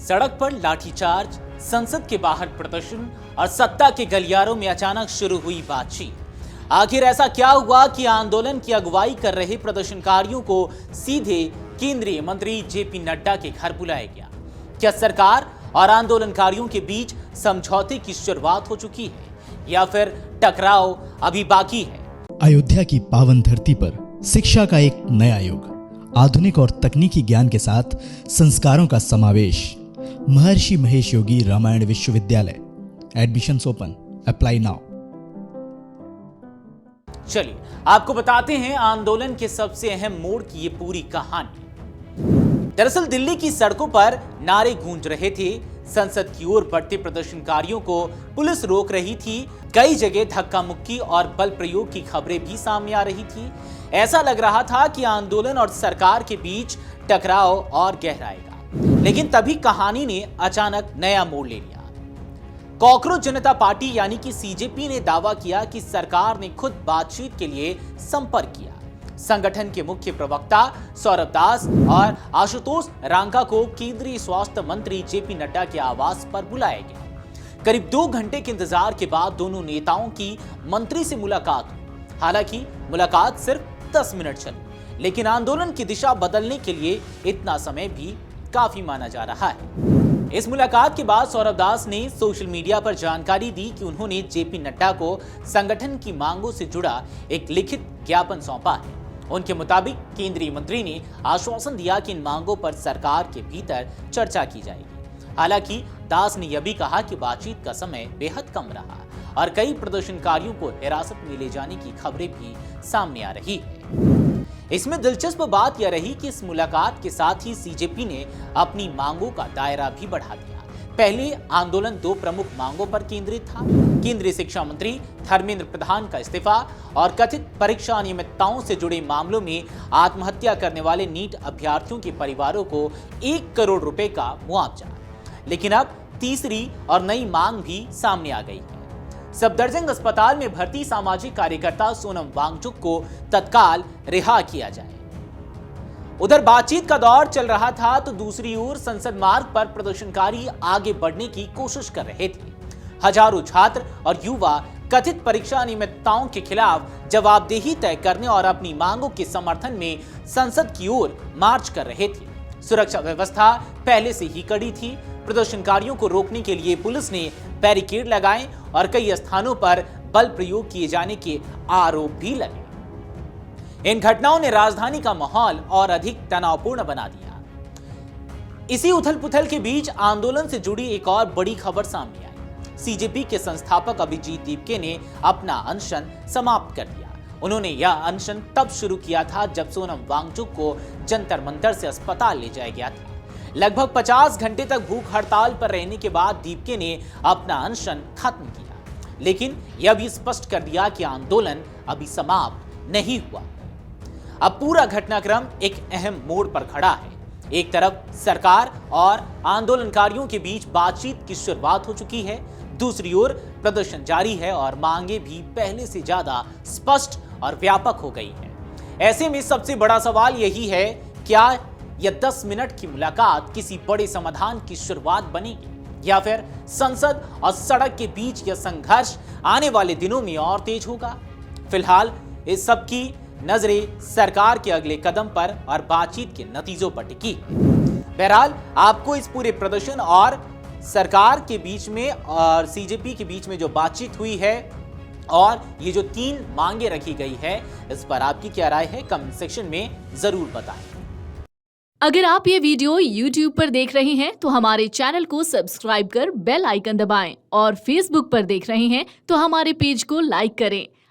सड़क पर लाठीचार्ज, संसद के बाहर प्रदर्शन और सत्ता के गलियारों में अचानक शुरू हुई बातचीत। आखिर ऐसा क्या हुआ कि आंदोलन की अगुवाई कर रहे प्रदर्शनकारियों को सीधे केंद्रीय मंत्री जेपी नड्डा के घर बुलाया गया? क्या सरकार और आंदोलनकारियों के बीच समझौते की शुरुआत हो चुकी है या फिर टकराव अभी बाकी है? अयोध्या की पावन धरती पर शिक्षा का एक नया युग, आधुनिक और तकनीकी ज्ञान के साथ संस्कारों का समावेश। महर्षि महेश योगी रामायण विश्वविद्यालय, एडमिशंस ओपन, अप्लाई नाउ। चलिए आपको बताते हैं आंदोलन के सबसे अहम मोड़ की ये पूरी कहानी। दरअसल दिल्ली की सड़कों पर नारे गूंज रहे थे, संसद की ओर बढ़ते प्रदर्शनकारियों को पुलिस रोक रही थी, कई जगह धक्का मुक्की और बल प्रयोग की खबरें भी सामने आ रही थी। ऐसा लग रहा था कि आंदोलन और सरकार के बीच टकराव और गहराएगा, लेकिन तभी कहानी ने अचानक नया मोड़ ले लिया। कॉकरोच जनता पार्टी यानी कि सीजेपी ने दावा किया कि सरकार ने खुद बातचीत के लिए संपर्क किया। संगठन के मुख्य प्रवक्ता सौरभ दास और आशुतोष रांका को केंद्रीय स्वास्थ्य मंत्री जेपी नड्डा के आवास पर बुलाया गया। करीब 2 घंटे के इंतजार के बाद दोनों नेताओं की मंत्री से मुलाकात हुई। हालांकि मुलाकात सिर्फ 10 मिनट चली, लेकिन आंदोलन की दिशा बदलने के लिए इतना समय भी काफी माना जा रहा है। इस मुलाकात के बाद सौरभ दास ने सोशल मीडिया पर जानकारी दी कि उन्होंने जेपी नड्डा को संगठन की मांगों से जुड़ा एक लिखित ज्ञापन सौंपा है। उनके मुताबिक केंद्रीय मंत्री ने आश्वासन दिया कि इन मांगों पर सरकार के भीतर चर्चा की जाएगी। हालांकि दास ने यह भी कहा कि बातचीत का समय बेहद कम रहा और कई प्रदर्शनकारियों को हिरासत में ले जाने की खबरें भी सामने आ रही है। इसमें दिलचस्प बात यह रही कि इस मुलाकात के साथ ही सीजेपी ने अपनी मांगों का दायरा भी बढ़ा दिया। पहले आंदोलन 2 प्रमुख मांगों पर केंद्रित था। केंद्रीय शिक्षा मंत्री धर्मेंद्र प्रधान का इस्तीफा और कथित परीक्षा अनियमितताओं से जुड़े मामलों में आत्महत्या करने वाले नीट अभ्यर्थियों के परिवारों को 1 करोड़ रुपए का मुआवजा। लेकिन अब तीसरी और नई मांग भी सामने आ गई है। सफदरजंग अस्पताल में भर्ती सामाजिक कार्यकर्ता सोनम वांगचुक को तत्काल रिहा किया जाए। उधर बातचीत का दौर चल रहा था तो दूसरी ओर संसद मार्ग पर प्रदर्शनकारी आगे बढ़ने की कोशिश कर रहे थे। हजारों छात्र और युवा कथित परीक्षा अनियमितताओं के खिलाफ जवाबदेही तय करने और अपनी मांगों के समर्थन में संसद की ओर मार्च कर रहे थे। सुरक्षा व्यवस्था पहले से ही कड़ी थी। प्रदर्शनकारियों को रोकने के लिए पुलिस ने बैरिकेड लगाए और कई स्थानों पर बल प्रयोग किए जाने के आरोप भी लगे। इन घटनाओं ने राजधानी का माहौल और अधिक तनावपूर्ण बना दिया। इसी उथल-पुथल के बीच आंदोलन से जुड़ी एक और बड़ी खबर सामने आई। सीजेपी के संस्थापक अभिजीत दीपके ने अपना अनशन समाप्त कर दिया। उन्होंने यह अनशन तब शुरू किया था जब सोनम वांगचुक को जंतर मंतर से अस्पताल ले जाया गया था। लगभग 50 घंटे तक भूख हड़ताल पर रहने के बाद दीपके ने अपना अनशन खत्म किया, लेकिन यह भी स्पष्ट कर दिया कि आंदोलन अभी समाप्त नहीं हुआ। अब पूरा घटनाक्रम एक अहम मोड़ पर खड़ा है। एक तरफ सरकार और आंदोलनकारियों के बीच बातचीत की शुरुआत हो चुकी है, दूसरी ओर प्रदर्शन जारी है और मांगे भी पहले से ज्यादा स्पष्ट और व्यापक हो गई है। ऐसे में सबसे बड़ा सवाल यही है, क्या यह 10 मिनट की मुलाकात किसी बड़े समाधान की शुरुआत बनेगी या फिर संसद और सड़क के बीच यह संघर्ष आने वाले दिनों में और तेज होगा? फिलहाल इस सब की नजरें सरकार के अगले कदम पर और बातचीत के नतीजों पर टिकी। बहरहाल आपको इस पूरे प्रदर्शन और सरकार के बीच में और सीजेपी के बीच में जो बातचीत हुई है और ये जो 3 मांगे रखी गई है, इस पर आपकी क्या राय है? कमेंट सेक्शन में जरूर बताएं। अगर आप ये वीडियो YouTube पर देख रहे हैं तो हमारे चैनल को सब्सक्राइब कर बेल आइकन दबाएं और Facebook पर देख रहे हैं तो हमारे पेज को लाइक करें।